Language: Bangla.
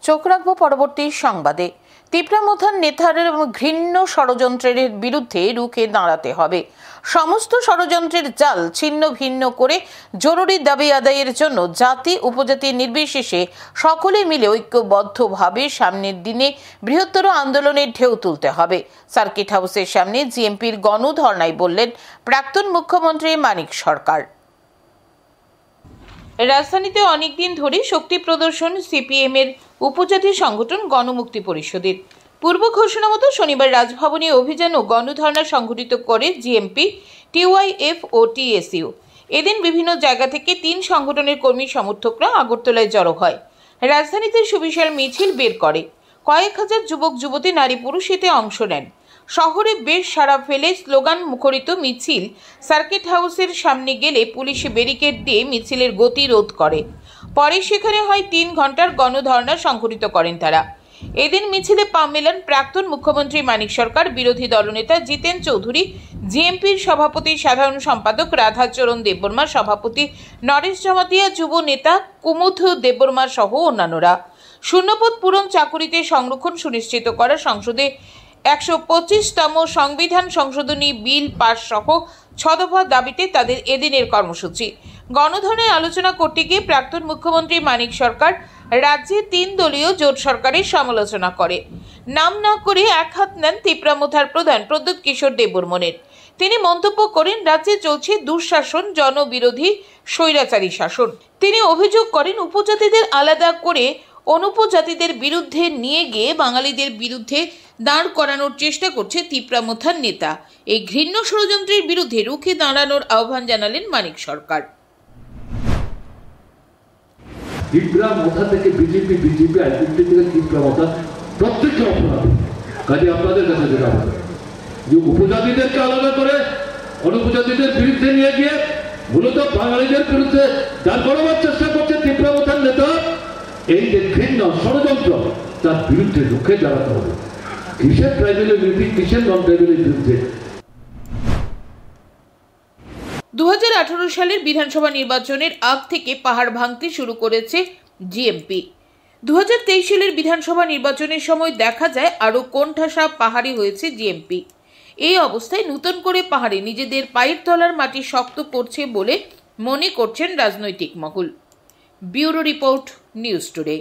চোখ রাখবো পরবর্তী সংবাদে। তীব্রামথার নেতার ঘৃণ্য ষড়যন্ত্রের বিরুদ্ধে রুখে দাঁড়াতে হবে। সমস্ত ষড়যন্ত্রের জাল ছিন্ন ভিন্ন করে জরুরি দাবি আদায়ের জন্য জাতি উপজাতি নির্বিশেষে সকলে মিলে ঐক্যবদ্ধভাবে সামনের দিনে বৃহত্তর আন্দোলনের ঢেউ তুলতে হবে। সার্কিট হাউসের সামনে জিএমপির গণধর্নায় বললেন প্রাক্তন মুখ্যমন্ত্রী মানিক সরকার। রাজধানীতে অনেকদিন ধরে শক্তি প্রদর্শন সিপিএম এর উপজাতি সংগঠন গণমুক্তি পরিষদের পূর্ব ঘোষণা মতো শনিবার রাজভবনে অভিযান ও গণধর্ণা সংঘটিত করে জিএমপি, টিওয়াইএফ ও টিএসইউ। এদিন বিভিন্ন জায়গা থেকে 3 সংগঠনের কর্মী সমর্থকরা আগরতলায় জড়ো হয়। রাজধানীতে সুবিশাল মিছিল বের করে। কয়েক হাজার যুবক যুবতী নারী পুরুষ এতে অংশ নেন। শহরে বেশ সাড়া ফেলে স্লোগান মুখরিত মিছিল সার্কিট হাউসের সামনে গেলে পুলিশ ব্যারিকেড দিয়ে মিছিলের গতি রোধ করে। পরে সেখানে হয় 3 ঘন্টার গণধর্ণা সংঘটিত করেন তারা। এদিন মিছিলে পা মেলান প্রাক্তন মুখ্যমন্ত্রী মানিক সরকার, বিরোধী দলনেতা জিতেন চৌধুরী, জিএমপির সভাপতি সাধারণ সম্পাদক রাধাচরণ দেববর্মা, সভাপতি নরেশ জমাতিয়া, যুব নেতা কুমুদ দেববর্মা সহ অন্যান্যরা। শূন্যপদ পূরণ, চাকুরিতে সংরক্ষণ সুনিশ্চিত করা, সংসদে 125তম সংবিধান সংশোধনী বিল পাস সহ 6 দফা দাবিতে তাদের এদিনের কর্মসূচি। গণধর্ণায় আলোচনা করতে গিয়ে প্রাক্তন মুখ্যমন্ত্রী মানিক সরকার রাজ্যে 3 দলীয় জোট সরকারের সমালোচনা করে। নাম না করে এক হাত নেন তীব্রামথার প্রধান প্রদ্যোৎ কিশোর দেববর্মনের। তিনি মন্তব্য করেন রাজ্যে চলছে দুঃশাসন, জনবিরোধী স্বৈরাচারী শাসন। তিনি অভিযোগ করেন উপজাতিদের আলাদা করে অনুপজাতিদের বিরুদ্ধে নিয়ে গিয়ে বাঙালিদের বিরুদ্ধে দাঁড় করানোর চেষ্টা করছে তীব্রামথার নেতা। এই ঘৃণ্য ষড়যন্ত্রের বিরুদ্ধে রুখে দাঁড়ানোর আহ্বান জানালেন মানিক সরকার। তীব্রামথা থেকে বিজেপি আইডেন্টি থেকে তীব্রামথা প্রত্যেকটা অপরাধী। কাজে আপনাদের কাছে যেটা হবে যে উপজাতিদেরকে আলাদা করে অনুপজাতিদের বিরুদ্ধে নিয়ে গিয়ে মূলত বাঙালিদের বিরুদ্ধে দাঁড় করাবার চেষ্টা করছে তীব্রামথার নেতা। এই যে ঘৃণ্য ষড়যন্ত্র তার বিরুদ্ধে রুখে দাঁড়াতে হবে। কিসের ট্রাইবেলের বিরুদ্ধে, কিসের নন ট্রাইবেলের বিরুদ্ধে? 2018 সালের বিধানসভা নির্বাচনের আগ থেকে পাহাড় ভাঙতে শুরু করেছে জিএমপি। 2023 সালের বিধানসভা নির্বাচনের সময় দেখা যায় আরও কোণঠাসা পাহাড়ি হয়েছে জিএমপি। এই অবস্থায় নতুন করে পাহাড়ে নিজেদের পায়ের তলার মাটি শক্ত করছে বলে মনে করছেন রাজনৈতিক মহল। Bureau report, news today.